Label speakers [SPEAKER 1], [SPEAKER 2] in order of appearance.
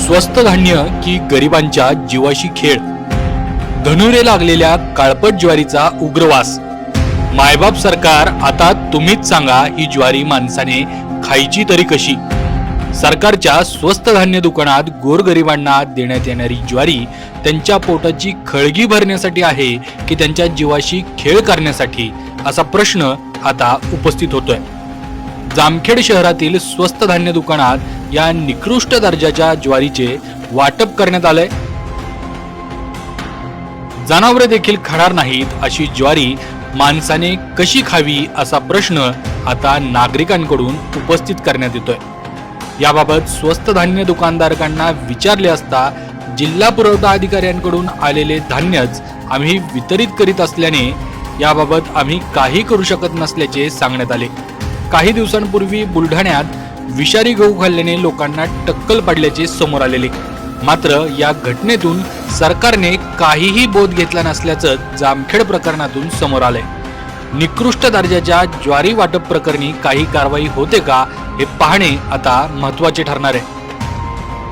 [SPEAKER 1] स्वस्त धान्य की गरिबांच्या जीवाशी खेळ, धनुरे लागलेल्या काळपट ज्वारीचा उग्रवास। मायबाप सरकार, आता तुम्हीच सांगा, ही ज्वारी माणसाने खायची तरी कशी? सरकारच्या स्वस्त धान्य दुकानात गोरगरिबांना देण्यात येणारी ज्वारी त्यांच्या पोटाची खळगी भरण्यासाठी आहे की त्यांच्या जीवाशी खेळ करण्यासाठी, असा प्रश्न आता उपस्थित होतोय। जामखेड शहरातील स्वस्त धान्य दुकानात या निकृष्ट दर्जाच्या ज्वारीचे वाटप करण्यात आलंय। जनावरे देखील खाणार नाहीत अशी ज्वारी माणसाने कशी खावी, असा प्रश्न आता नागरिकांकडून उपस्थित करण्यात येतोय। याबाबत स्वस्त धान्य दुकानदारांना विचारले असता जिल्हा पुरवठा अधिकाऱ्यांकडून आलेले धान्यच आम्ही वितरित करीत असल्याने याबाबत आम्ही काही करू शकत नसल्याचे सांगण्यात आले। काही दिवसांपूर्वी बुलढाण्यात विषारी गहू खाल्ल्याने लोकांना टक्कल पडल्याचे समोर आलेले, मात्र या घटनेतून सरकारने काहीही बोध घेतला नसल्याचं जामखेड प्रकरणातून समोर आलंय। निकृष्ट दर्जाच्या ज्वारी वाटप प्रकरणी काही कारवाई होते का, हे पाहणे आता महत्त्वाचे ठरणार आहे।